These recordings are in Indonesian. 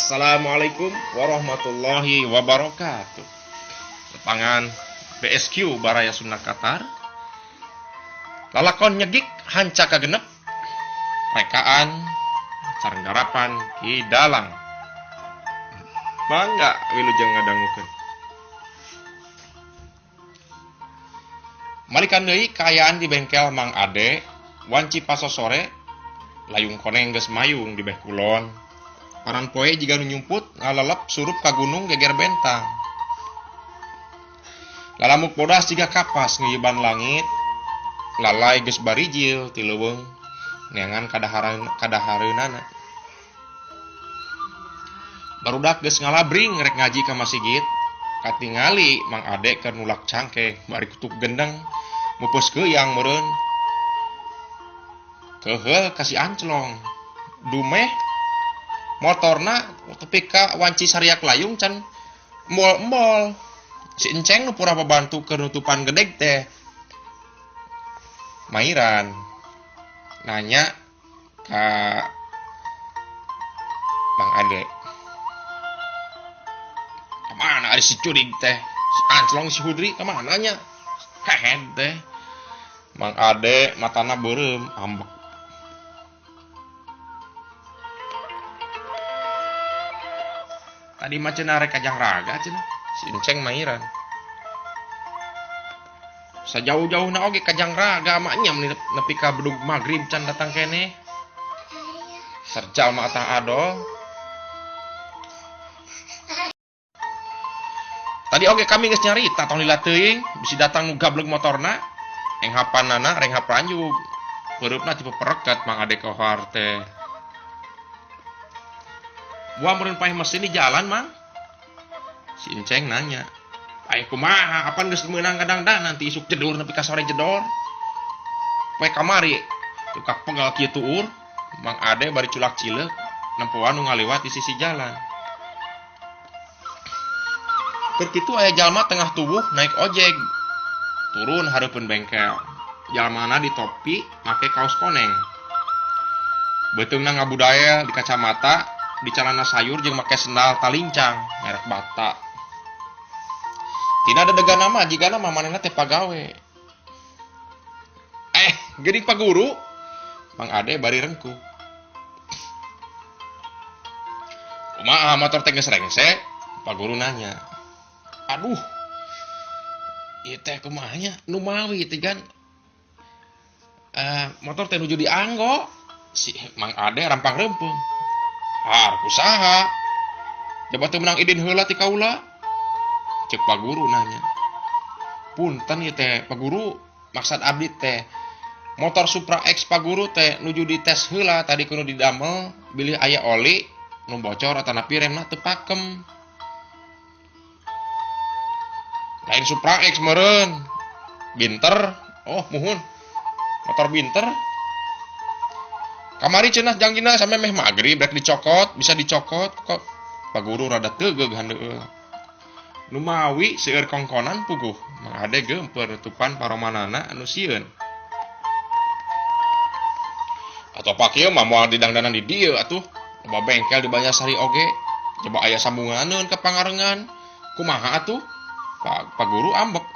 Assalamualaikum warahmatullahi wabarakatuh. Lepangan BSQ Baraya Sunda Qatar. Lalakon nyegik hanca kagenep. Rekaan sareng garapan Kidalang. Bangga wilujeng ngadangukeun. Malikan deui kaayaan di bengkel Mang Ade, wanci paso sore, layung koneng geus mayung di beh kulon. Paran poe jiga nu nyumput ngalalep surup ka gunung geger bentang. Lalamuk bodas jiga kapas ngeuyeban langit. Lalai geus barijil ti leuweung neangan kadahareunana. Barudak geus ngalabring rek ngaji ka masjid. Katingali Mang Ade keur nulak cangkeh bari kutuk gendeng mupeus keuyang meureun. Keheul kasih anclong. Dumeh motorna tepi ka wanci sariak layung can embol-embol. Si enceng nu pura babantu kenutupan gedeg teh. Mairan nanya ka Mang Ade. Kemana ada si curig teh? Si anclong si hudri kemana nya? Hehe teh. Mang Ade matana beureum ambek. Tadi mah cenah rek kajang raga cenah. Si enceng mairan. Sajauh-jauhna oge kajang raga mah nyam nepi ka bedug magrib can datang keneh. Serjal mah atah adol. Tadi oge kami geus nyarita tong lila teuing bisi datang nu gablek motorna. Enghapanana renghap ranjug. Peureupeuna tipe pereket Mang Ade kohar teh. Gua meureun paeh mesin di jalan, Mang. Si enceng nanya. Aing kumaha? Apan geus meunang kadang-kadang nanti isuk jedur nepi ka sore jedor. Poe kamari tukak pegal kieu tuur. Mang Ade bari culak cileuk nempoan nu ngaliwat di sisi jalan. Keur kitu aya jalma tengah tubuh naik ojek. Turun hareupeun bengkel. Jalmana di topi make kaos koneng. Beuteungna ngabudaya di kacamata, di calana sayur jeung make sendal talincang merek Bata. Tina dadegana mah jigana mah manehna teh pagawe. Geuning Pak Guru. Mang Ade bari rengkuh. Kumaha motor teh geus rengsek? Pak Guru nanya. Aduh. Ieu teh kumaha nya? Nu mawi teh kan. Motor teh nuju dianggo. Si Mang Ade rampang reumpung. Kusaha? Coba teu menang idin heula ti kaula. Cek Pak Guru nanya. Punten ieu teh Pak Guru, maksud abdi teh motor Supra X Pak Guru teh nuju dites heula tadi kudu didamel, bilih aya oli nu bocor atanapi remna teu pakem. Lain Supra X meureun. Binter. Oh, muhun. Motor Binter. Kamari cenah janggina sampe meh magrib rek dicokot, bisa dicokot kok. Pak Guru rada teugeuh handeueul. Nu mawi seueur kongkonan puguh. Mang Ade geumpeur nutupan paromanana anu sieun. Atuh pak ieu mah moal didangdanan di dieu atuh. Loba bengkel di Banjarsari oge. Coba aya sambunganeun ke Pangarengan. Kumaha atuh? Pak Guru ambek.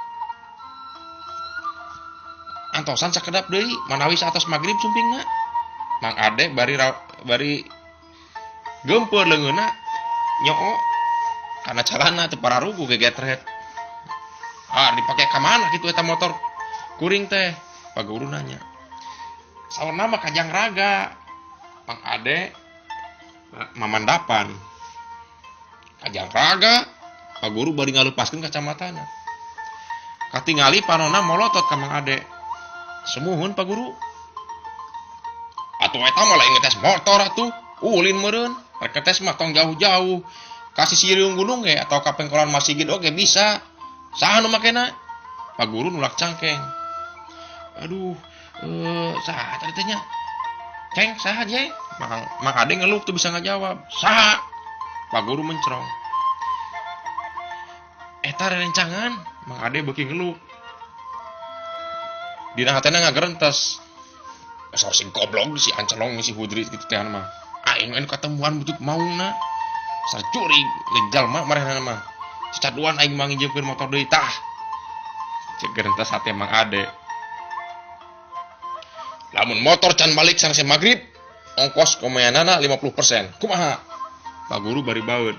Antosan sakedap deui manawi satos magrib sumpingna. Mang Ade bari geumpeur leungeunna nyoo kana calana teu pararugu gegetret. Dipake ka mana kitu eta motor kuring teh? Pak Guru nanya. Saurna mah kajang raga. Mang Ade mamandapan. Kajang raga. Pak Guru bari ngalepaskeun kacamatana. Katingali panonna molotot ka Mang Ade. Semuhun Pak Guru. Atuh eta mah lain ngetes motor atuh. Ulin meureun. Rek ngetes mah tong jauh-jauh. Kasih siriung gunung ge atau ka pengkolan masjid oge bisa. Saha nu makena? Pak Guru nulak cangkeng. Aduh, saha tadi teh nya? Ceng, saha je? Mang Ade ngeluh tuh bisa ngajawab. Saha? Pak Guru mencrong. Eta rencangan. Mang Ade beuki ngeluh. Dina hatena ngagerentes. Asal sing goblok si Ancelong si Hudri kitu teh mah. Aing anu katemuan butut maungna. sarcuri lenjal mah marehna mah caduan aing mah ngijieupkeun motor deui tah cek gerenta sate Mang Ade. Lamun motor can balik saneseh magrib ongkos komeanana 50%. Kumaha? Pak Guru bari baeud.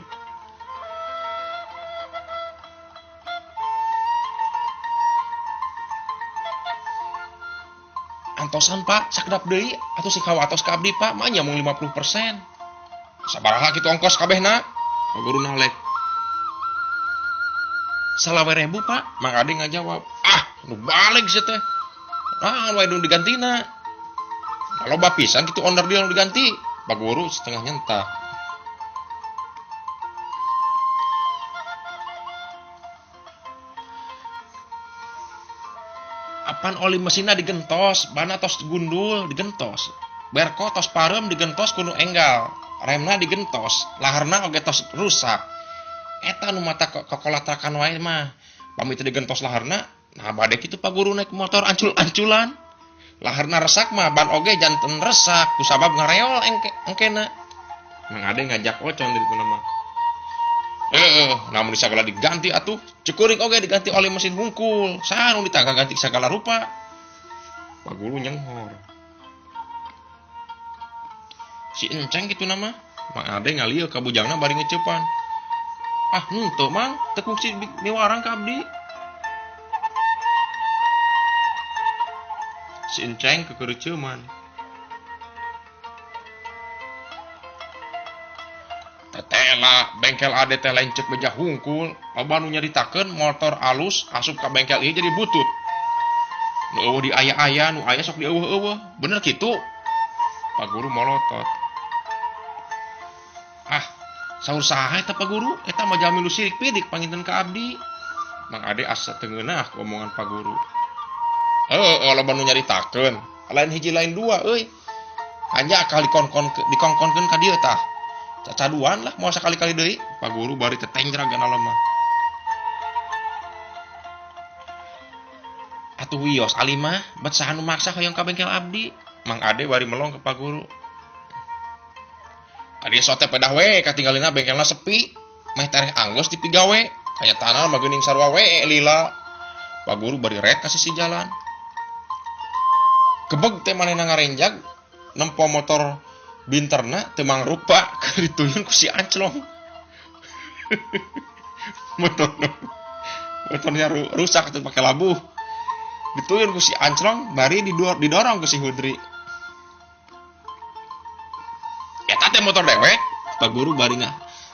Antosan Pak, sakdap deui atuh si kawatos ka abdi Pak, mah nya mung 50%. Sabaraha kitu ongkos kabehna? Pak Guru nalek. 20.000 Pak, Mang Ade ngajawab. Ah, nu balik sih teh. Ah, wae nu digantina. Kalau pisan kitu owner dia nu diganti. Pak Guru setengah nyentak. Apan oli mesinna digentos, bana tos gundul digentos. Berko tos parem digentos kudu enggal. Remna digentos, laharna oge tos rusak. Eta nu mata kokolatrakan wae mah. Pamit digentos laharna, nah bade kitu Pak Guru naik motor ancul-anculan. Laharna resak mah ban oge janten resak kusabab ngareol engkena. Mang Ade ngajak ocon di ditu mah. Namun disagala diganti atuh, cukuring oge diganti oli mesin hungkul. Saha nu ditangga ganti sagala rupa. Pak Guru nyenghor. Si enceng kitu nama, Mang Ade ngalieu ka bujangna bari ngeceupan. Ah, henteu Mang, teu kungsi miwarang ka abdi. Si enceng kekereuceuman. Tetela bengkel Ade teh lain cek beja hungkul, loba nu nyaritakeun motor alus asup ka bengkel ieu jadi butut. Nu eueuh di aya-aya, nu aya sok di eueuh-eueuh. Bener kitu? Pak Guru molotot. Ah, saur saha eta Pak Guru? Eta mah jalmi nu sirik pidik panginten ka abdi. Mang Ade asa teu ngeunah ku omongan Pak Guru. Loba nu nyaritakeun, lain hiji lain dua euy. Hanya kali dikongkonkeun ka dieu tah. Cacaduan lah mau sekali-kali deui. Pak Guru bari tetenjragana lemah. Atuh wios ali mah bet saha nu maksa hoyong ka bengkel abdi. Mang Ade bari melong ke Pak Guru. Adi sote pedah we katinggalina bengkelna sepi. Meh tareh anggeus di pigawe. Kaya tanah mah geuning sarua we lila. Pak Guru bari ret ka sisi jalan. Kebeg teh manehna ngarenjag nempo motor binterna teu mangrupa keur dituyun ku si Anclong. Motornya rusak teu pake labuh. Dituyun ku si Anclong bari didorong ku si Hudri. Eta teh motor dewek. Pak Guru bari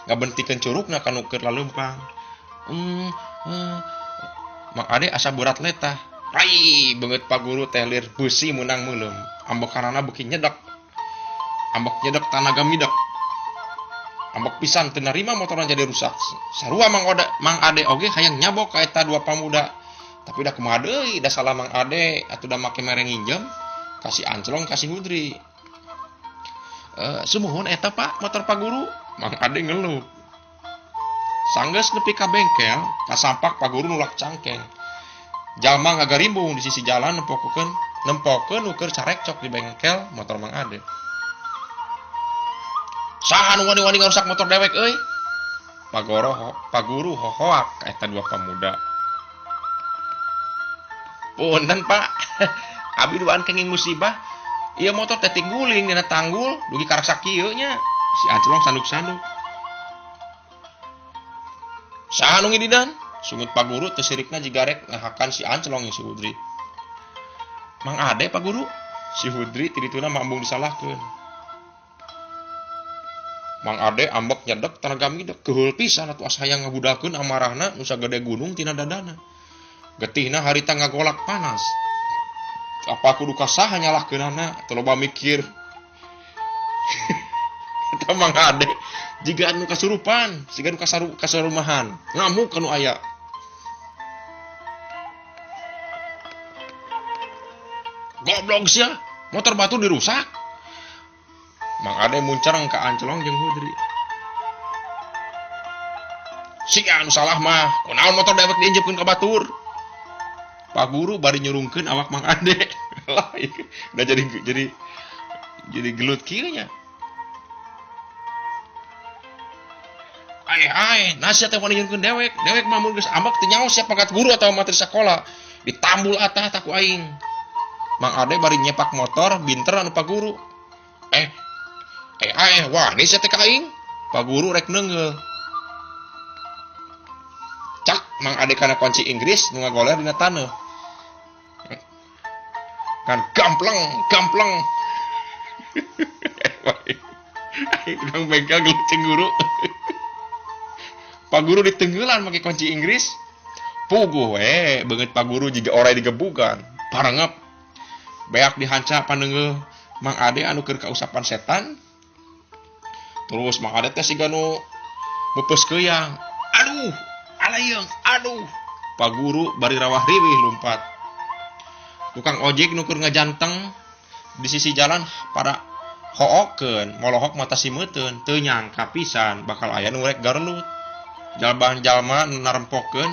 ngabentikeun curugna kanu keur laleumpang. Mang Ade asa berat letah. Rai beungeut Pak Guru teh lir beusi meunang meulem. Ambekanana beuki nyedek. Ambek nyedek tanaga midek. Ambek pisan teu narima motorna jadi rusak. Sarua Mang Ade oge hayang nyabok ka eta dua pamuda. Tapi da kumaha deui, da salah Mang Ade atuh da make mere nginjem kasih Anclong kasih Hudri. Sumuhun eta Pak motor Pak Guru. Mang Ade ngeluh. Sanggeus nepi ka bengkel, kasampak Pak Guru nulak cangkeng. Jalma ngagarimbung di sisi jalan nempokeun nu keur carekcok di bengkel motor Mang Ade. Saha nu wani-wani ngarusak motor dewek euy? Pak Guru hohoak ka eta dua pemuda. Punten Pak, abdi duaan kenging musibah. Ieu motor teh tingguling dina tanggul, dugi karaksak kieu nya. Si Anclong sanduk-sanduk. Saha nu ngididan? Sungut Pak Guru teu sirikna jigarek ngahakan si Anclong yang si Hudri. Mang Ade Pak Guru, si Hudri ti dituna mambung disalahkeun. Mang Ade ambek nyedek tanaga midek keheul pisan atuh asa hayang ngabudalkeun amarahna nu sagede gunung tina dadana. Getihna harita ngagolak panas. Apa kudu ka saha nyalahkeunana teu loba mikir. Eta Mang Ade jiga anu kasurupan, siga anu kasarumahan, ngamuk anu aya. Goblok sia, motor batu dirusak. Mang Ade muncereng ka Anclong jeung Hudri. Si anu salah mah, kunaon motor dewek diinjepkeun ka batur. Pak Guru bari nyurungkeun awak Mang Ade. Lah, udah jadi gelut kieu nya. nasihat yang paningkeun dewek mah mun geus ambek teu nyaho sia pangkat guru atau materi sekolah ditambul atah taku aing. Mang Ade bari nyepak motor binter anu paguru. Wah ini sia teh ka aing. Paguru rek neungeul. Cak Mang Ade kana kunci Inggris nu ngagoler dina taneuh. Kan gampleng. Bang bengkel geleceng guru. Pak guru ditenggelan make kunci Inggris. Puguh beungeut Pak guru jiga orai digebugan. Parangep. Beak dihanca pandeungeuh Mang Ade anu keur kausapan setan. Terus Mang Ade teh siga nu bepeus keuyang. Aduh, alayeung, aduh. Pak guru bari rawah riwih lumpat. Tukang ojek nu keur ngajanteng di sisi jalan pada hookeun, molohok mata simeuteun, teu nyangka pisan bakal aya nu rek garlut. Jalma narempokeun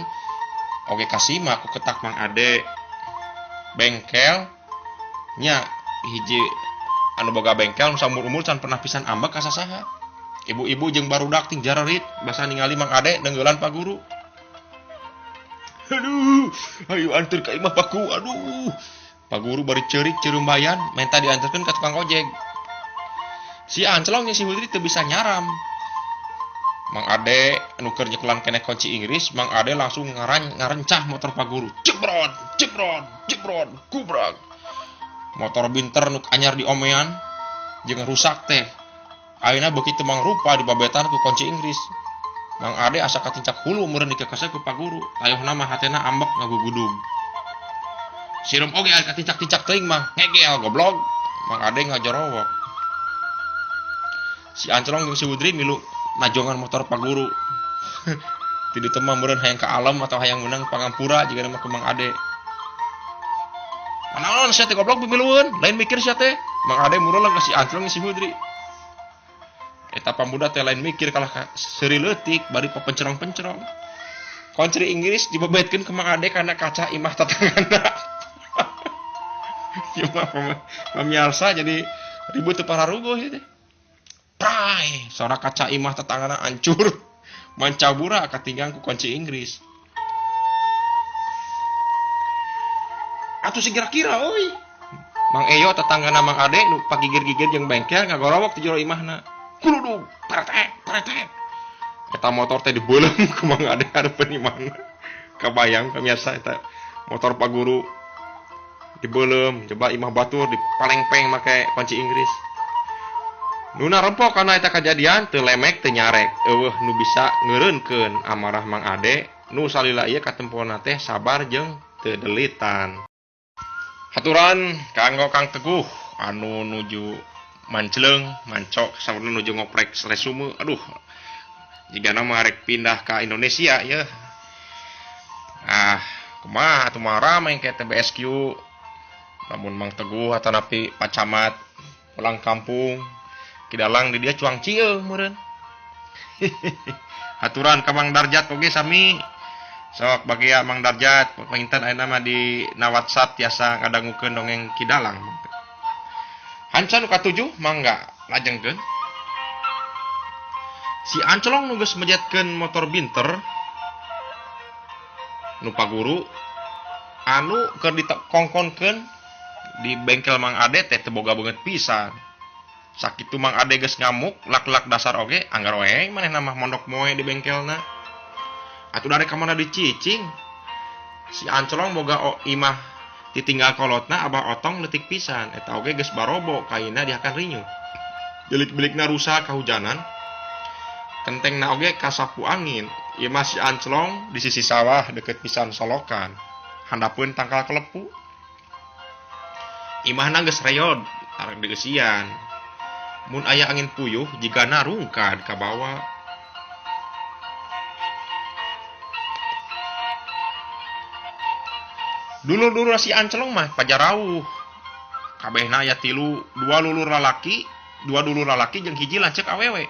oge kasima ku ketak Mang Ade. Bengkel nya hiji anu boga bengkel nu saumur-umur can pernah pisan ambek ka sasaha. Ibu-ibu jeung barudak ting jararit basa ningali Mang Ade nenggeulan Pak guru. Aduh, ayo anter ka imah Pakku. Aduh. Pak guru bari ceurik ceureumpayan minta dianterkeun ka tukang ojek. Si Ancelong si Hudri teu bisa nyaram. Mang Ade anu keur nyekelan keneh kunci Inggris, Mang Ade langsung ngarencah motor Pak guru. Jebron, kubrak. Motor binter nu anyar diomean jeung rusak teh. Ayeuna beuki teu mangrupa dibabetan ku kunci Inggris. Mang Ade asa katincak hulu meureun dikekesek ku Pak guru. Ayeuna mah hatena ambek ngagugudug. Sirum oge aya katincak-tincak teuing mah ngegel goblok. Mang Ade ngajorowok. Si Ancelong jeung si Hudri milu najongan motor Pak guru. Ti dieu mah meureun hayang ka alam atau hayang meunang pangampura jiga mah ke Mang Ade. Naon sia teh goblok bimilueun, lain mikir sia teh. Mang Ade murolah ka si Ancelong jeung si Hudri. Eta pamuda teh lain mikir kalah seuri leutik bari papencerong-pencerong. Kunci Inggris dibebetkeun ke Mang Ade kana kaca imah tatanganna. Ieu mah pamiarsa jadi ribut teu pararuguh ieu teh. Prai, suara kaca imah tetanggana hancur. Mancabura katinggang ku kunci Inggris. Atuh kira-kira euy. Mang Eyo tetanggana Mang Ade nu pagigir-gigir jeung bengkel ngagorowok ti jero imahna. Kuludug, paretek. Eta motor teh dibeulem ku Mang Ade hareupeun imahna. Kabayang pamirsa eta motor Pak guru dibeulem, coba imah batur dipalengpeng make kunci Inggris. Nu narempok kana eta kajadian teu lemek teu nyarek. Eueuh nu bisa ngeureunkeun amarah Mang Ade nu salila ieu katempona teh sabar jeung teu delitan. Haturan kanggo Kang Teguh anu nuju Mancleung, Mancok sampun nuju ngoprek resume. Aduh. Jigana mah rek pindah ka Indonesia ya. Kumaha atuh mah ramai ke TBSQ. Namun Mang Teguh atanapi Pak Camat pulang kampung. Kidalang di dia cuang cieu meureun. Haturan ka Mang Darjat oge sami. Sok bagia Mang Darjat panginten ayeuna mah di WhatsApp tiasa ngadangukeun dongeng Kidalang. Hanca nu katujuh mangga lajengkeun. Si Ancelong nu geus mejetkeun motor binter nu Pak guru anu keur dikongkonkeun di bengkel Mang Ade teh teu boga beungeut pisan. Sakitu Mang Ade geus ngamuk, lak-lak dasar oge, anggar we manehna mah mondok moe di bengkelna. Atuh dari ka mana dicicing. Si Ancelong boga imah ditinggal kolotna Abah Otong leutik pisan, eta oge geus barobo kaina dihakan rinyuh. Jelik-belikna rusak kahujanan. Kentengna oge kasapu angin. Ieu mah si Ancelong di sisi sawah deket pisan solokan. Handapeun tangkal kelepu. Imahna geus reyod, tarek deusian. Mun aya angin puyuh jigana rungkad ka bawah. Dulur-dulur si Ancelong mah pajarauh. Kabehna aya dua dulur lalaki jeung hiji lanceuk awewe.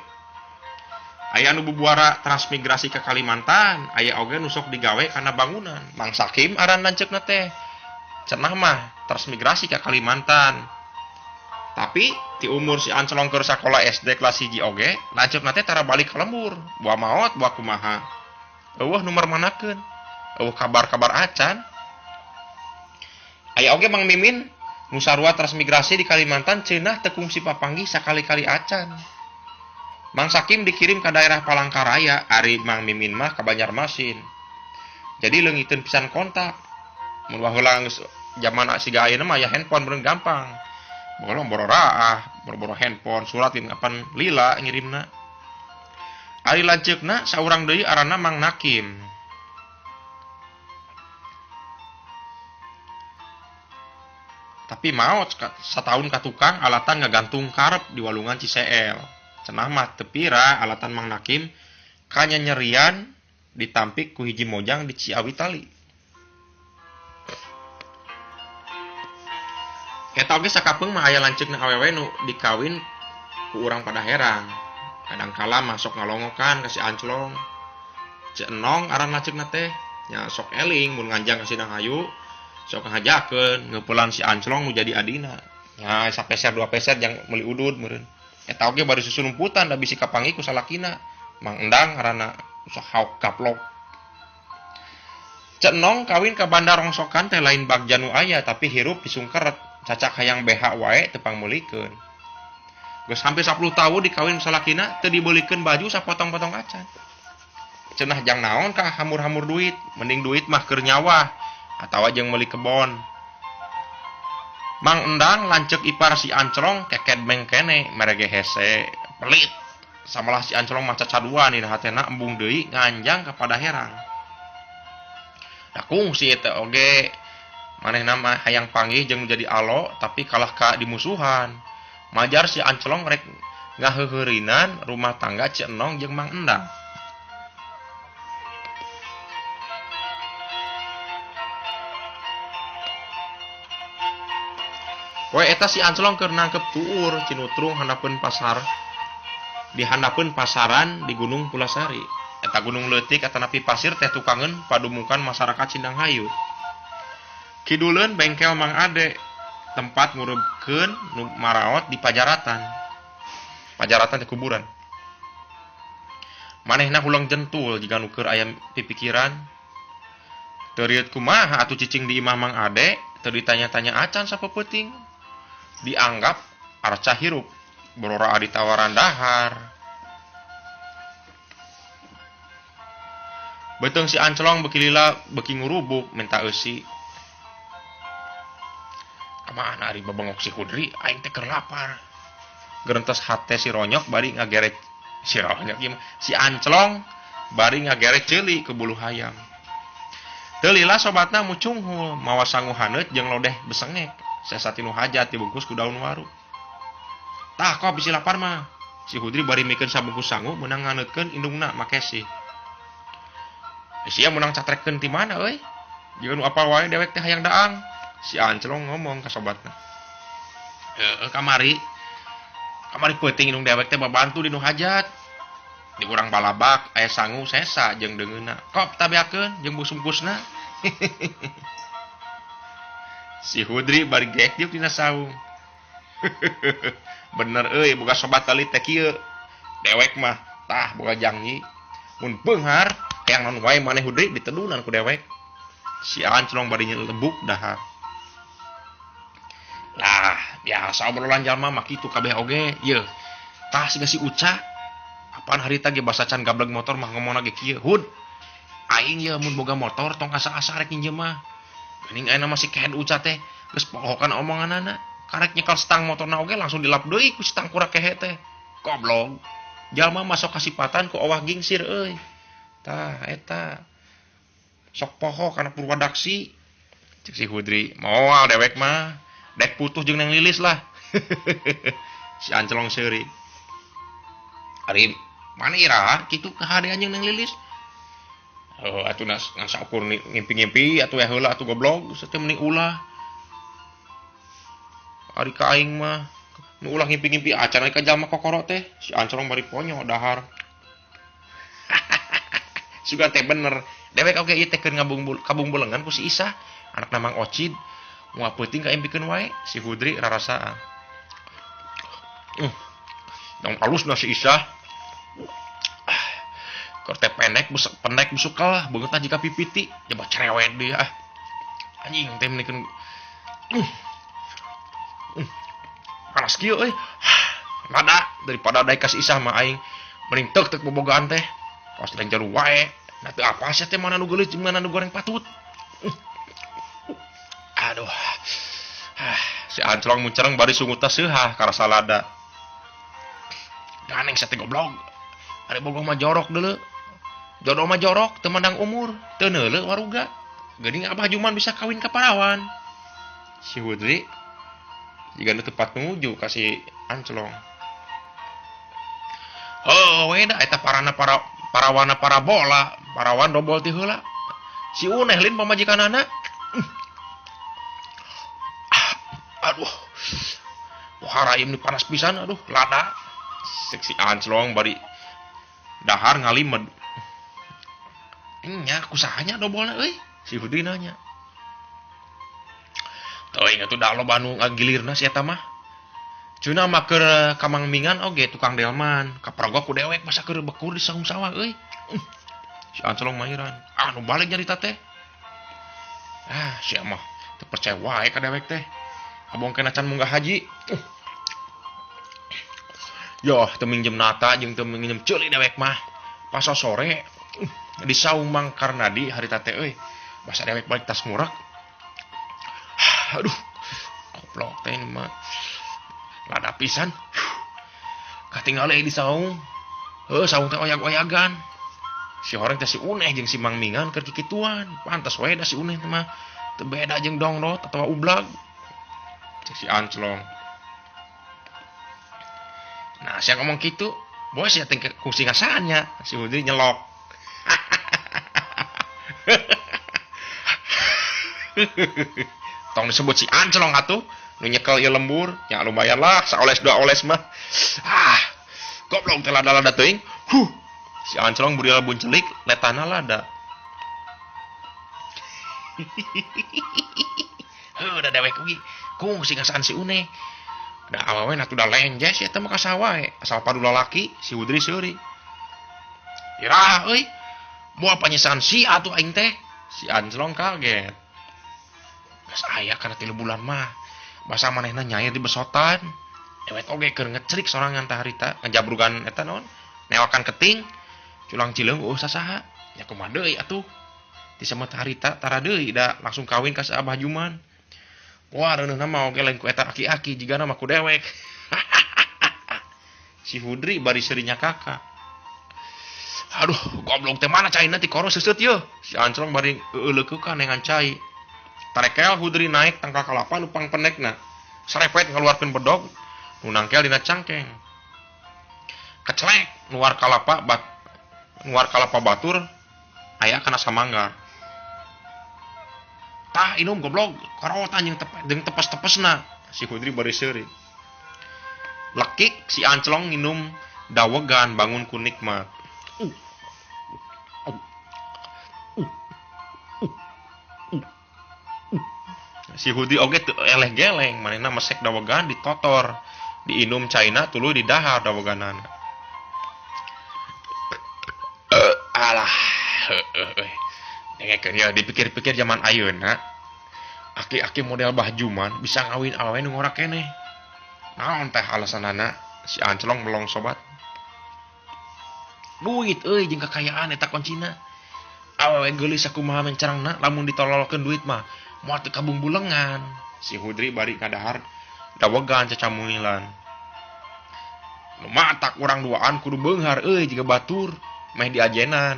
Aya nu bubuara transmigrasi ke Kalimantan, aya oge nu sok digawe kana bangunan. Mang Sakim aran lanceukna teh. Cenah mah transmigrasi ke Kalimantan. Tapi di umur si Anclong keur sakola SD kelas 1 oge, lanceukna teh tara balik ka lembur, buah maot, buah kumaha. Eueuh nu marmanakeun. Eueuh kabar-kabar acan. Aya oge Mang Mimin nu sarua transmigrasi di Kalimantan ceunah teu kungsi papanggih sakali-kali acan. Mang Sakim dikirim ke daerah Palangkaraya, ari Mang Mimin mah ka Banjarmasin. Jadi leungiteun pisan kontak. Mun baheula geus zaman siga ayeuna mah ya handphone bener gampang. Bolong bororaah, boro-boro handphone, suratin kapan lila ngirimna. Ari lanceukna saurang deui aranna Mang Nakim. Tapi maot satahun ka tukang alatan ngagantung karep di walungan Ciseel. Cenah mah teu pira alatan Mang Nakim kanya nyerian ditampik ku hiji mojang di Ciawi Tali. Eta oge sakapeung mah aya lanceukna awewe nu dikawin ku urang pada herang. Kadangkala masuk ngalongokan ka si Anclong. Cek Enong aran lanceukna teh nya sok eling mun nganjang ka Sidang Hayu. Sok ngajakeun ngeupulan si Anclong nu jadi adina. Nya sapeser dua peser jang meuli udud meureun. Eta oge bari susulumputan da bisi kapanggih ku salakina. Mang Endang ngaranna sahauk gaplok. Cek Enong kawin ka Bandar Rongsokan teh lain bagja nu aya tapi hirup di Sungkeret. Cacak hayang BH wae teu pangmeulikeun. Geus hampir 10 tahun dikawin salakina teu dibeulikeun baju sapotong-potong acan. Cenah jang naon kah hamur-hamur duit, mending duit mah keur nyawa atawa jeung meuli kebon. Mang Endang lanceuk ipar si Anclong keket bengkene merege hese pelit. Samalah si Anclong mah cacaduan dina hatena embung deui nganjang kepada herang. Da kungsi eta oge manehna mah hayang panggih jeung jadi alo tapi kalah ka dimusuhan. Majar si Anclong rek ngaheuheurinan rumah tangga Cik Enong jeung Mang Endang. Poe eta si Anclong keur nangkep tuur cinutrung handapeun pasar. Di handapeun pasaran di Gunung Pulasari. Eta gunung leutik atanapi pasir teh tukangeun padumukan masyarakat Sindang Hayu. Kiduleun bengkel Mang Ade, tempat ngurebkeun nu maraot di Pajaratan. Pajaratan teh kuburan. Manehna hulang jentul jiga nu keur aya pipikiran. Teu rieut kumaha atuh cicing di imah Mang Ade, teu ditanya-tanya acan sapeuting. Dianggap arca hirup, borora adi tawaran dahar. Beteung si Anclong beuki lila beuki ngurubuk minta eusi. Kamana ari babengok si Hudri aing teh keur lapar. Gerentos hate si Ronyok bari ngageret si Ronyok ieu si Anclong bari ngageret ceuli ke bulu hayam. Teu lila sobatna mucunghul mawa sangu haneut jeung lodeh besengek. Sesati nu hajat dibungkus ku daun waru. Tah kok bisi lapar mah. Si Hudri bari mikeun sabungkus sangu meunang nganeutkeun indungna make si. Sia meunang catrekeun ti mana euy? Jeung nu apal wae dewek teh hayang daang. Si Anclong ngomong ke sobatna. Kamari peuting indung dewek teh babantu di nu hajat. Di urang balabak aya sangu sesa jeung deungeunna. Kop tabeakeun jeung busungkusna. Si Hudri bari geek diuk dina saung. Bener euy boga sobat tali teh kieu. Dewek mah tah boga janji. Mun beunghar hayang naon wae maneh Hudri ditedunan ku dewek. Si Anclong bari nyelebuk dahar. Lah, biasa obrolan jalma mah kitu kabeh oge. Yeuh. Tah siga si Uca. Apaan harita ge basa can gableg motor mah ngomongna ge kieu. Hud. Aing ye mun boga motor tong asa-asa rek nginjem mah. Geuning ayeuna masih kehed Uca teh geus pohokan omonganana. Karek nyekel stang motorna oge langsung dilap deui ku stang kura kehe teh. Goblok. Jalma masuk kasipatan ku owah gingsir euy. Tah eta. Sok poho kana Purwadaksi. Cek si Hudri, moal dewek mah. Dek putuh jeung Neng Lilis lah. Si Anclong seuri. Ari mana iraha kitu kahadean jeung Neng Lilis? Oh, atuh ngasa ukur ngimpi-ngimpi atuh heula atuh goblok, teh mending ulah. Ari ka aing mah nu ulah ngimpi-ngimpi acan ka jalma kokoro teh. Si Anclong bari ponyo dahar. Suga teh bener. Dewek oge ieu teh keur kabungbulengan ku si Isa, anakna Mang Ocid. Moal peuting ka impikeun wae si Hudri rarasaan. Yang halus nasi Isah. Korte pendek busuk kalah banget jika pipiti coba cerewet dia anjing teh menikeun panas kieu euy lada daripada daek ka si Isah mah aing mending teuk bobogaan teh pas lain jalu wae nah teu apa sia teh mana nu geulis jeung mana nu goreng patut aduh si Anclong muncereng bari sungut teh seunghah karasa lada ganeng sia teh goblok ari bogoh mah jorok deuleu jodoh mah jorok temandang umur teu neuleuh waruga geuning Abah Juman bisa kawin ka parawan si Hudri jiga nu tepat nuju ka si Anclong we da eta parawana parabola parawan dobol ti heula si Uneh lin pamajikanana aduh haraim ni panas pisan aduh lada si Anclong bari dahar ngalimed nya kusahanya dobolna euy si Hudri nanya teuing atuh da loba anu ngagilirna si eta mah cuna mah keur kamangmingan oge tukang delman kaprogok ku dewek masa keur bekur di saung sawah euy si Anclong mairan anu balik nyarita teh sia mah teu percaya wae ka dewek teh abong kena can munggah haji yoh teu minjem nata jeung teu minjem ceuli dewek mah pas sore di saung Mang Karnadi harita teh euy basa dewek balik tas ngurak aduh goblok teh mah lada pisan katinggal di saung saung teh oyag-oyagan si horeng teh si Uneh jeung si Mang Mingan keur kikituan pantes wae da si Uneh teh mah teu beda jeung dongrot atawa ublag cek si Anclong nah sia ngomong kitu bos ya teh kungsi ngasaannya si Hudri nyelok tong disebut si Anclong atuh nu nyekel ieu lembur nya lumayan lah saoles dua oles mah goblok teh lada-lada teuing si Anclong beri labun celik letana lada udah dewek ugi kungsi ngasaan si Uneh da awewe atuh da lenjes eta mah kasaha wae asal padu lalaki si Hudri seuri irah euy moal panyesaan si atuh aing teh si Anclong kaget geus aya kana 3 bulan mah basa manehna nyair di besotan ewet oge keur ngecrik sorangan teh harita ngajabrugan eta naon newakan keting culang cileung sasaha nya kumaha deui atuh ti sama teh harita tara deui da langsung kawin ka si Abah Juman wah reuneuhna mah oge lain ku eta aki-aki jigana mah ku dewek si Hudri bari serinya kakak aduh goblok teh mana caina ti koro seuseut yeuh si Anclong bari euleukeun nengan cai tarekel Hudri naik tangkal kalapa nu pangpendekna sarepet ngaluarkeun bedog nu nangkel dina cangkeng kecelek nuar kalapa batur aya kana samanggar tah inum goblok karotan jeung tepes-tepesna si Hudri bari seuri lekik si Anclong nginum dawegan bangun ku nikmat si Hudri oge teu eleh geleng manehna mesek dawegan ditotor diinum caina tuluy di dahar daweganana alah dengekeun ya dipikir-pikir zaman ayeuna aki-aki model Bah Juman bisa ngawin awewe nu ngora keneh naon teh alasanana si Anclong melong sobat duit euy jeung kakayaan eta kuncina awewe geulis sakumaha mencerangna lamun ditololkeun duit mah moal teu kabung bulengan si Hudri bari ngadahar dawegan cacamuilan nu matak urang duaan kudu beunghar euy jiga batur meh diajenan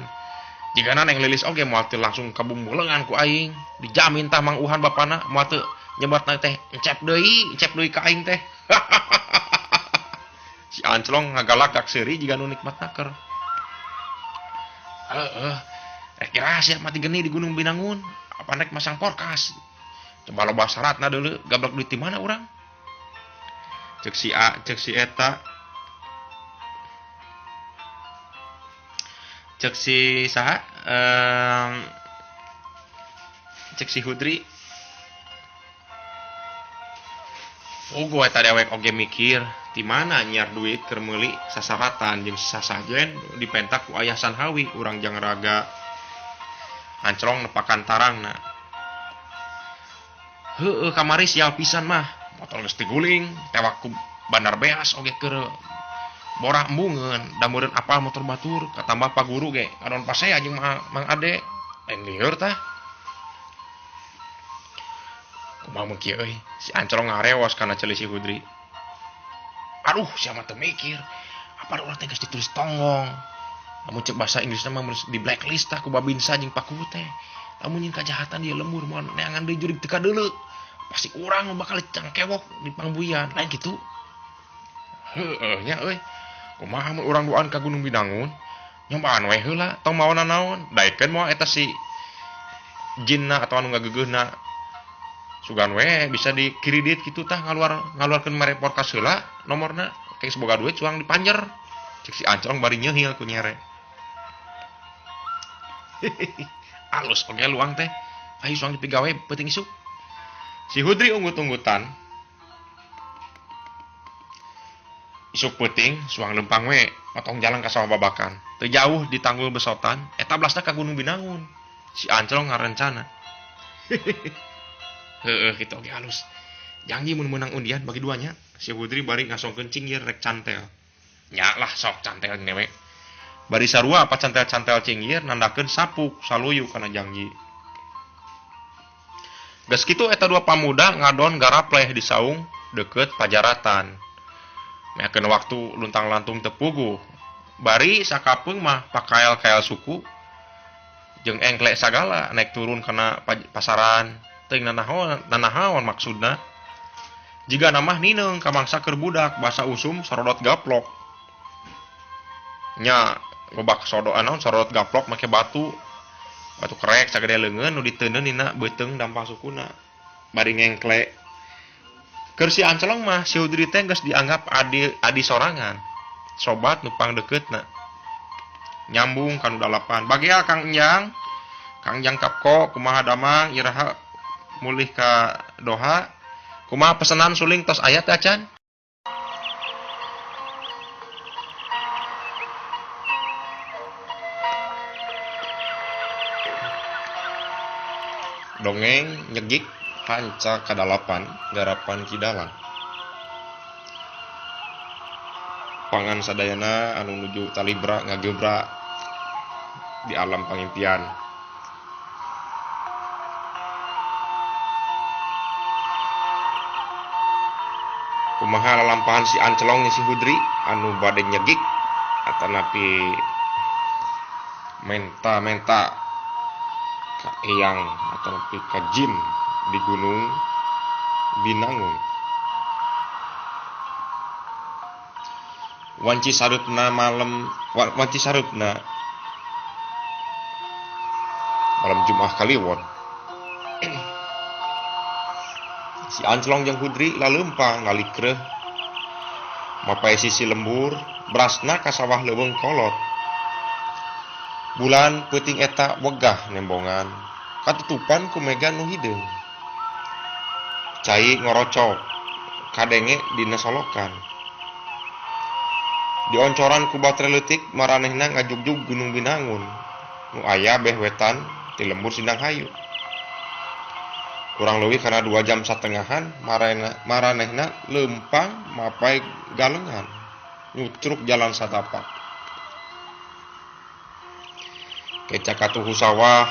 jigana neng lilis oge moal teu langsung kabung bulengan ku aing dijamin tah Mang Uhan bapana moal teu nyebatna teh encep deui ka aing teh si Anclong ngagalak seuri jiga nu nikmatna keur kira sia mati geni di Gunung Binangun apa naik masang porkas coba loba syaratna deuleu gablok duit di mana urang cek si eta cek si saha cek si Hudri gue tadi awek oge mikir di mana nyiar duit keur meuli sasaratan jeung sasajen dipentak ku Ayah Sanhawi urang jang raga Anclong nepakan tarangna. Heueuh kamari sial pisan mah, motor geus tiguling, tewak ku bandar beas oge keur borak embungeun, da meureun apal motor batur, katambah Pak Guru ge, kadon pasea jeung Mang Ade, lain lieur tah. Kumaha mun kieu euy, si Anclong ngareos kana ceuli si Hudri. Aduh, sia mah teu mikir, apa urang teh geus ditulis tonggong. Lamun cek bahasa Inggrisna mah di blacklist tah ku Babinsa jeung Pak Guru teh. Lamun nyin kajahatan dia lembur moal neangan deui jurig teu kadeuleu. Pasti urang nu bakal cangkewok di pangbuyan, lain kitu. Heueuh nya euy. Kumaha mun urang duaan ka Gunung Binangun? Nyobaan we heula, tong maona naon? Daekeun moal eta si jinna atawa anu ngageugeuhna. Sugan we bisa dikredit kitu tah ngaluarkeun mereport ka heula nomorna. Kayak seboga duit cuang dipanjer. Cek si Anclong bari nyeuhil ku nyere. Alus oge luang teh. Ayo suang dipigawe peuting isuk. Si Hudri unggut-unggutan. Isuk peuting suang lempang we motong jalan ka sawah babakan. Teu jauh di Tanggul Besotan eta blasna ka Gunung Binangun. Si Anclong ngarencana. Heueuh kitu oge halus. Janji mun meunang undian bagi duanya. Si Hudri bari ngasongkeun cinggir rek cantel. Nya lah sok cantel newe. Bari sarua apa cantel-cantel cinggir nandakeun sapuk saluyu kana janji. Geus kitu eta dua pamuda ngadon garapleh di saung deukeut pajaratan. Meakeun waktu luntang-lantung teu puguh. Bari sakapeung mah pakael-kael suku jeung engklek sagala naik turun kana pasaran teuing nanahaon maksudna. Jiga namah nineung ka mangsa keur budak basa usum sarodot gaplok. Nya lobak sarodot gaplok make batu kerek sagede leungeun nu diteuneun dina beuteung dampang sukuna. Bari ngengklek. Keur si Anclong mah si Hudri teh geus dianggap adi sorangan. Sobat nu pangdekeutna. Nyambung ka nu dalapan. Bagea Kang Enjang. Kang Enjang Kapko kumaha damang iraha mulih ka Doha. Kumaha pesenan suling tos aya teh acan? Dongeng nyegik panca kadalapan garapan Kidalang. Pangan sadayana anu nuju talibra ngagebra di alam pangimpian. Kumaha lalampahan si Anclong si Hudri anu bade nyegik atanapi menta ka eyang atanapi ka jin di Gunung Binangun. Wanci sarupna malam Jumat Kaliwon. Si Anclong jeung Hudri laleumpang lalikreuh mapae sisi lembur brasna ka sawah leuweung kolot. Bulan peuting eta wegah nembongan katutupan ku mega nu hideung. Cai ngorocok kadenge dina solokan. Dioncoran ku batre leutik maranehna ngajugjug Gunung Binangun nu aya beh wetan ti lembur Sindang Hayu. Kurang leuwih kana 2 jam satengahan maranehna leumpang mapai galengan nyutruk jalan satapak. Keca katuhu sawah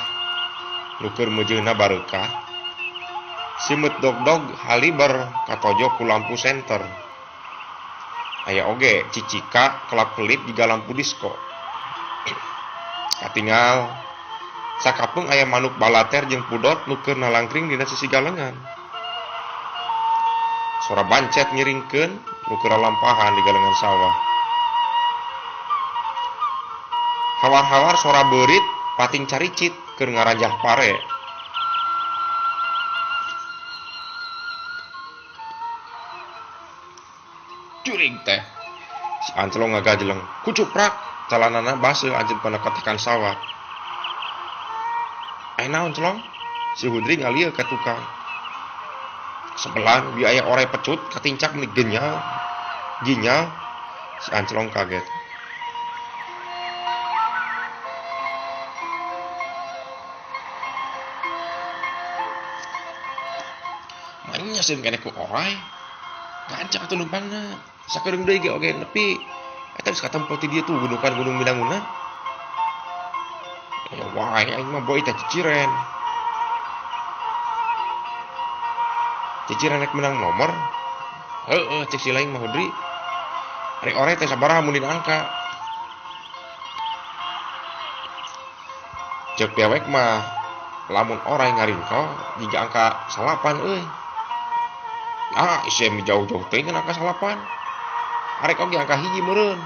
nu keur meujeuhna bareukah. Simut dog-dog haliber katojo ku lampu senter. Aya oge cicika kelap-kelip jiga lampu disko. Katingal sakapeung aya manuk balater jeung pudot nu keur nalangkring dina sisi galengan. Sora bancet nyiringkeun nu keur lampahan di galengan sawah. Hawar-hawar sora beurit pating caricit keur ngaranjah pare. Curig teh si Anclong ngagajleng kucuprak calanana baseuh anjeun panekatikan sawah. Naon Celong? Si Hudri ngalieu ka tukang. Sebelah bi aya ore pecut katincak meni genyal. Ginyal si Anclong kaget. Mainnya sih kene ku orai. Gancang atuh numpangna. Sakedeung deui ge oge nepi eta geus katempo ti dieu tuh gunung Binangunna. Ya wae aing mah boy teh ciciren. Ciciren rek menang nomor. Cek si lain mah Hudri. Rek ore teh sabaraha mun diangka. Cek dewek mah lamun orai ngaringkau jika angka 8 euy. Ah, isi jauh-jauh teh ngan angka 8. Arek oge angka hiji meureun.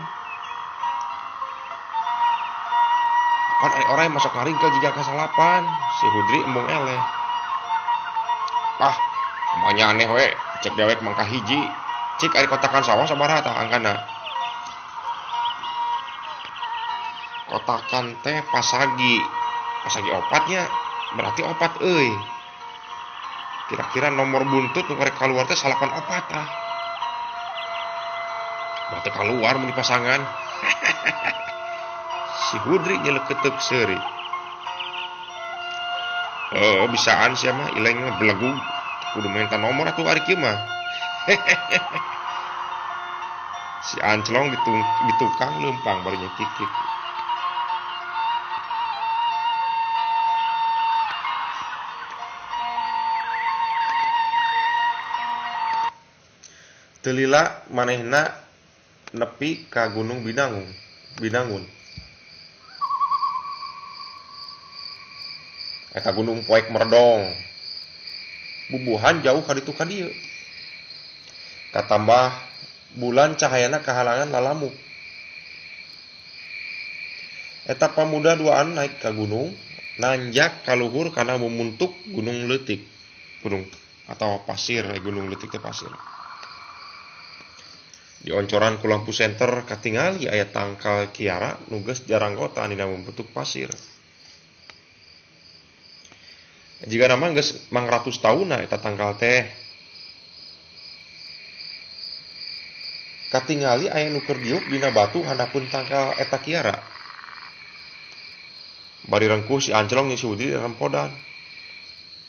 Pan orang masuk ngaringkau jika angka 8. Si Hudri embung eleh. Ah, namanya aneh we. Cek dewek mangka hiji. Cik ari kotakan sawah sabaraha tah angkana? Kotakan teh pasagi 4-nya berarti 4 euy. Kira-kira nomor buntut nu karek kaluar teh 84 tah. Berarti keluar mun dipasangan. Si Hudri nyeleketeuk seuri. Bisaan sia mah ileng mah belegu. Kudu minta nomor atuh ari kieu mah. Si Anclong ditukang leumpang baru nyekikik. Teu lila manehna nepi ka Gunung Binangun. Eta gunung poek merdong. Bubuhan jauh ka ditu ka dieu. Katambah bulan cahayana kahalangan lalamuk. Eta pamuda duaan naik ka gunung, nanjak ka luhur kana memuntuk gunung leutik. Gunung atau pasir, gunung leutik teh pasir. Di oncoran ku lampu senter katingali aya tangkal kiara nu geus jaranggotan dina membentuk pasir. Jika nama geus 500 tahunna eta tangkal teh. Katingali aya nu keur diuk dina batu handapun tangkal eta kiara. Bari rengkuh si Anclong jeung si Hudri rempodan.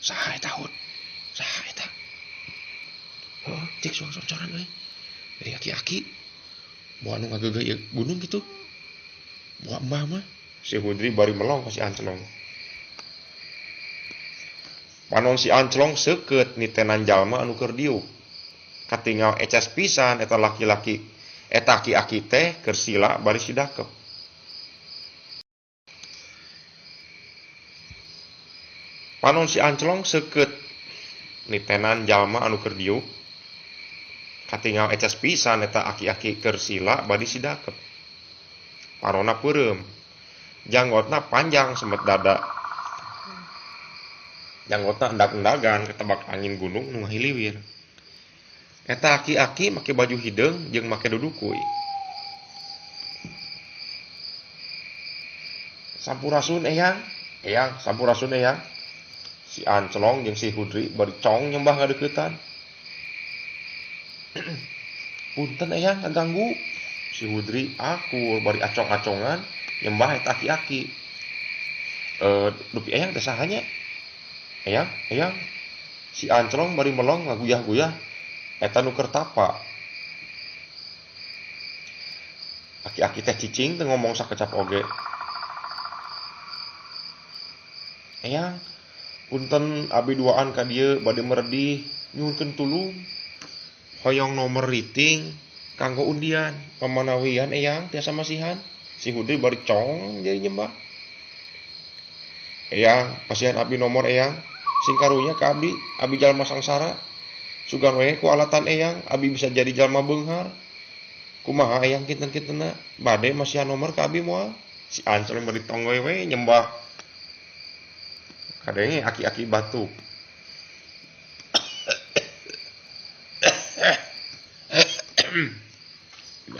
Saha eta Hud? Saha eta? Cek suang-suang euy. Dari aki-aki bawa anu ngagegeh gunung gitu. Bawa embah mah. Si Hudri bari melong ka si Anclong. Panon si Anclong seukeut nitenan jalma anu keur diuk. Katingal eces pisan eta laki-laki eta aki-aki teh keur sila bari sidakep. Panon si Anclong seukeut nitenan jalma anu keur diuk. Katingal eces pisan eta aki-aki keur sila bari sidakep. Parona peureum. Janggotna panjang semet dada. Janggotna endag-endagan ketebak angin gunung nu ngahiliwir. Eta aki-aki make baju hideung jeung make dudukuy. Sampurasun eyang, sampurasun eyang. Si Anclong jeung si Hudri bari cong nyembah ngadeuketan. Punten eyang ngaganggu. Si Hudri aku bari acong-acongan nyembah eta aki-aki. Dupi eyang teh sahanya? Eyang. Si Anclong bari melong ngaguyah-guyah eta nu keur tapa. Aki-aki teh cicing teh ngomong sakecap oge. Eyang, punten abi duaan ka dieu bade meredih nyuhunkeun tulung. Hoyong nomor riting kanggo undian pamanawian eyang tiasa masihan. Si Hudri bari cong jadi nyembah. Eyang, pasihan abi nomor eyang. Sing karunya ka abi jalma sangsara. Sugan we ku alatan eyang, abi bisa jadi jalma beunghar. Kumaha eyang kinten-kintenna bade masihan nomor ka abi moal. Si Anclong bari tonggoy we nyembah. Kadenge aki-aki batuk.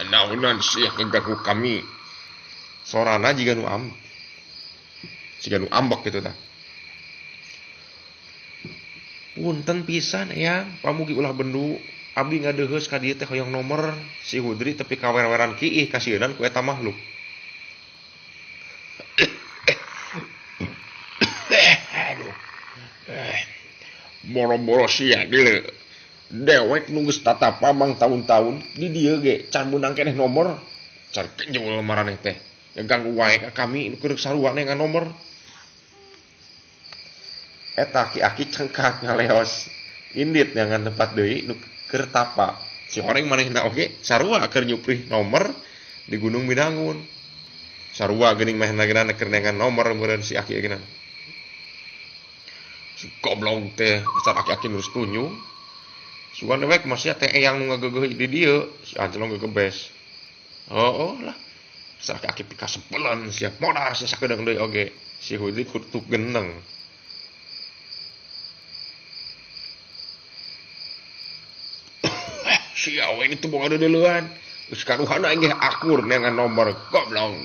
Naonan sia keganggu kami. Sorana jiga nu ambek gitu tah. Punten pisan eyang, pamugi ulah bendu abdi ngadeuheus ka dieu teh hoyong nomor si Hudri tapi kawer-weran kiih kasieun ku eta makhluk. Aduh. Boro-boro sia geuleuh. Dewek nu geus tatapamang tahun-tahun di dieu ge can meunang keneh nomor. Can kenjol maraneh teh. Ganggu wae ka kami nu keur sarua nengan nomor. Eta aki-aki cengkak ngaleos indit nyangan tempat deui nu keur tapa. Si horeng manehna oge sarua keur nyuprih nomor di Gunung Bidangun. Sarua geuning manehna geuna keur nengan nomor meureun si aki geuna. Si goblok teh dasar aki-aki nu tunyu. Sugan dewek masih teh eyang nu ngageugeuk di dieu, si Ancelong gegebes. Oh lah. Dasar aki-aki pika sepelen siap modas sakedeung deui oge. Si Hudri kutuk geneng. Si awe itu boga deuleuan. Geus karuhana engge akur dengan nomor goblok.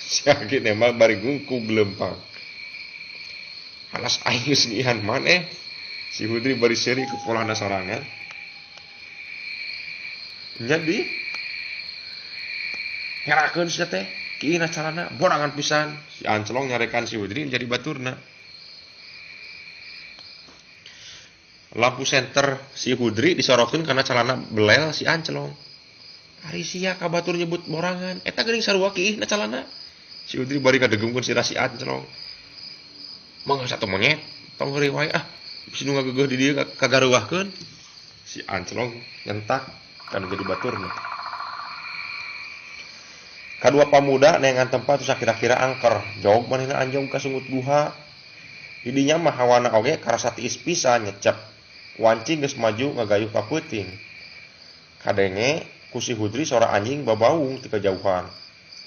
Si aki teh mah bari gungkug lempang. Alas aing geus ngihan maneh. Si Hudri bari seri ke polana sorangan. Jadi herakeun sia teh kiina carana borangan pisan. Si Ancelong nyarekan si Hudri jadi baturna. Lampu senter si Hudri disorokeun karena calana belel si Ancelong. Ari sia ka batur nyebut borangan, eta geuning sarua kiihna calana. Si Hudri bari kadegungkeun si Ancelong. Mangga satu monyet, tong heureuy wae ah. Bisi nu ngageugeuk di dieu kagaruwahkeun. Si Ancelong nyentak kana jadi baturna. Kadua pamuda nengan tempat terus kira-kira angker. Jog manehna anjong ka sungut guha. Di dinya mah hawana oge karasa tiis pisan nyecep. Wancing geus maju ngagayuh ka peuting. Kadenge ku si Hudri sora anjing babaung ti kajauhan.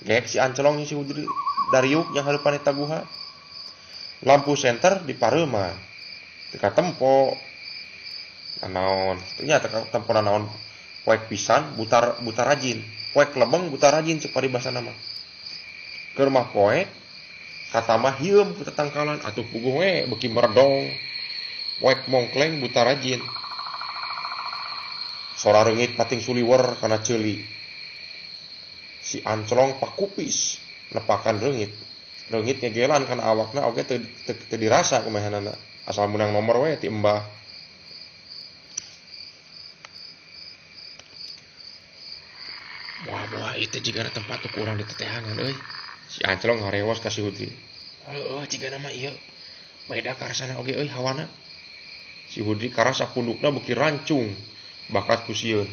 Gek si Ancelong si Hudri dariuk yang hareupan eta guha. Lampu senter dipareuman. Teu katempo. Naon? Ternyata katempo naon poek pisan butar rajin. Poek lebeng butar rajin cek paribasana mah. Keur mah poek kata mah hieum ku tetangkalan atuh puguh we beuki merdong. Poek mongkleng buta rajin. Sora reungit pating suliwer kana ceuli. Si Ancelong pakupis nepakan reungit. Reungit ngegelan kana awakna oge teu dirasa kumahanana. Asal menang nomor we ti embah. Wah itu jigana tempat tu kurang ditetehangan euy. Si Ancelong ngarewas ka si Hudri. Heueuh jigana mah ieu. Beda karsana oge euy hawana. Si Hudri karasa pundukna beuki rancung bakat ku sieun.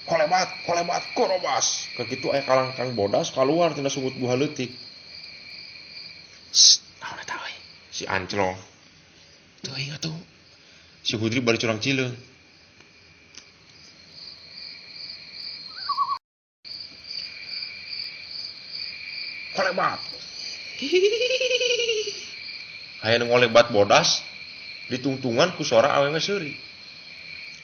Kolebat, korobas. Kakitu aya kalang Kang Bodas kaluar tina sungut guha leutik. Naon eta we? Si Ancelong. Teu ingat tuh. Si Hudri bari curang cileung. Kolebat. Aya nu ngolebat Bodas ditungtungan ku sora awewe seuri.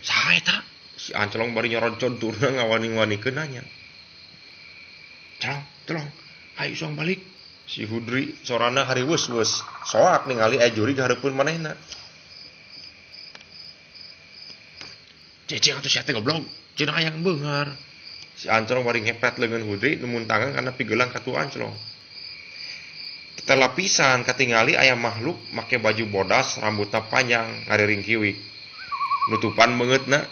Saha eta? Si Ancelong bari nyoron turna ngawani-wanikeun nanya. Celong, hayu suang balik. Si Hudri sorana hariweus-weus, soak ningali aya jurig hareupeun manehna. Cecing atuh sia teh goblok, cenah hayang beungar. Si Ancelong bari ngepet leungeun Hudri nemun tangan kana pigelang ka tu Ancelong. Kita lapisan katingali aya makhluk make baju bodas rambutna panjang ngariring kiwik. Nutupan beungeutna.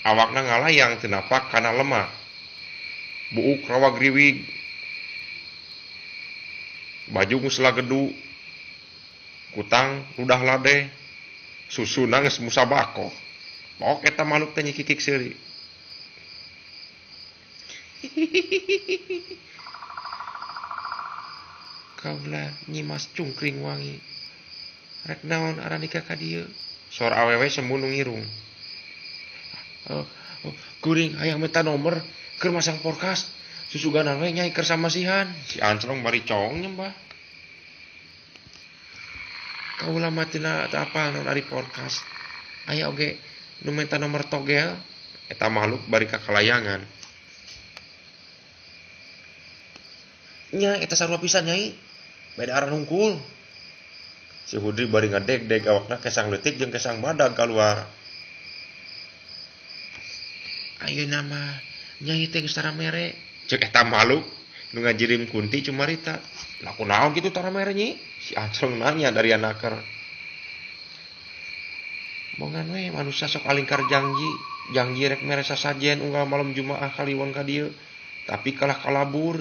Awakna ngalayang teu napak kana lemah. Buuk rawa griwig. Baju geus lagedu. Kutang ludah lade. Susuna geus musabako. Pok eta makhluk teh nyikik seuri. Kaula nyimas cungkring wangi. Rek naon aranika ka dieu? Sor awewe sembunung irung. Kuring hayang minta nomor keur masang podcast. Susuganan we nyai keur samasihan. Si Ancelong bari cong nyembah. Kaula mah teu apal naon ari podcast. Aya oge nu minta nomor togel. Eta makhluk bari ka kalayangan. Nya eta sarua pisan nyai. Beda arah hungkul. Si Hudri bari ngadeg-deg awakna kesang leutik jeung kesang badag keluar. Ayeuna mah Nyai teh geus tara mere. Ceuk eta makhluk nu ngajirim Kunti cumarita. Lah kunaon kitu tara mere Nyi? Si Anclong nanya dari anaker. Mongan we manusia sok alingkar janji rek mere sasajen unggal malam Jumaah kaliwon ka dieu, tapi kalah kalabur.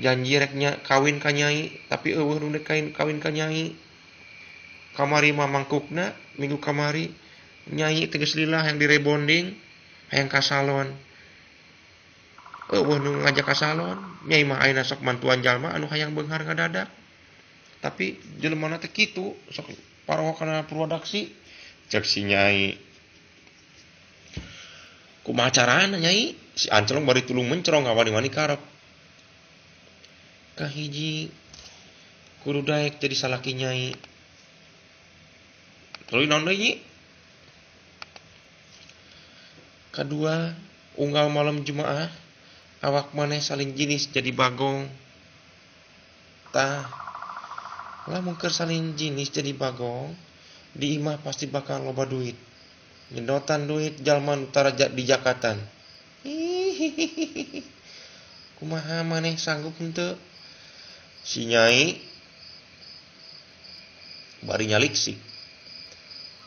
Janji rek kawin ka Nyai, tapi eueuh nu kawin ka Nyai. Kamari mah mangkukna minggu kamari Nyai teh geus lila yang direbonding, hayang ka salon. Eueuh nu ngajak ka salon, Nyai mah ayeuna sok mantuan jalma anu hayang beunghar ngadadak. Tapi jelema teh kitu, sok paroho kana purwadaksi. Cek si Nyai. Kumaha carana Nyai? Si Anclong bari tulung mencrong ngawani-wani karep. Kahiji kudu daek jadi salaki Nyai. Tuluy naon deui Nyi? Kadua, unggal malam Jumaah awak maneh saling jinis jadi bagong. Tah, lamun keur saling jinis jadi bagong, di imah pasti bakal loba duit. Nyedotan duit jalma nu tara di jakatan. Kumaha maneh sanggup henteu? Si Nyai bari nyaliksik.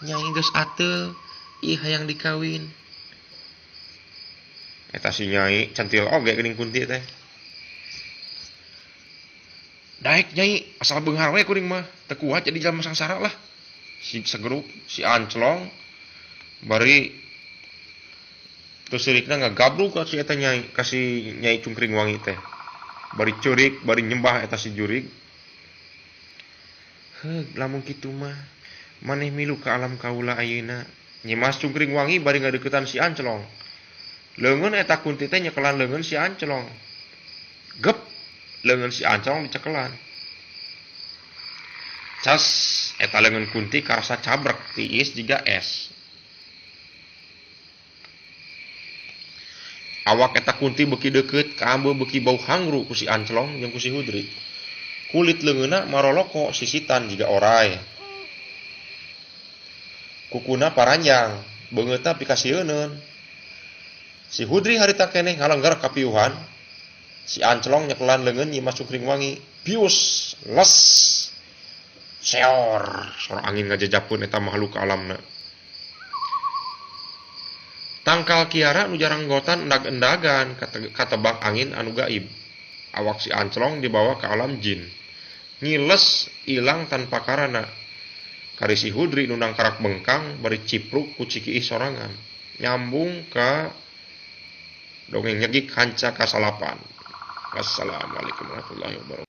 Nyai geus ateu, ieu hayang dikawin. Eta si Nyai cantil oge geuning Kunti teh. Daek Nyai, asal beunghar we kuring mah, teu kuat jadi jalma sangsara lah. Si Segeruk, si Anclong bari teu sirikna ngagabruk ka si eta Nyai, ka si Nyai Cungkring Wangi teh. Bari curik, bari nyembah eta si jurig. Lamun kitu mah maneh milu ka alam kaula ayeuna. Nyi Mas Cungkring Wangi bari ngadeuketan si Anclong. Leungeun eta Kunti teh nyekelan leungeun si Anclong. Gep, leungeun si Anclong dicekelan. Cas eta leungeun Kunti karasa cabrek tiis jiga es. Awak eta Kunti beuki deukeut ka ambeul beuki bau hangru ku si Anclong jeung ku si Hudri. Kulit leungeunna maroloko sisitan jiga oray. Kukuna paranjang, beungeutna pikasieun. Si Hudri harita keneh ngalenggar kapiuhan. Si Anclong nyekelan leungeun Nyi Mas Cungkring Wangi. Bius, les. Seor, sora angin ngajajapeun eta makhluk ka alamna. Tangkal kiara nu jarang gotan endag-endagan katebak angin anu gaib. Awak si Anclong dibawa ke alam jin. Ngiles ilang tanpa karana. Kari si Hudri nu nangkarak bengkang bari cipruk ku cikiih sorangan. Nyambung ka dongeng nyegik kanca kasalapan. Wassalamualaikum warahmatullahi wabarakatuh.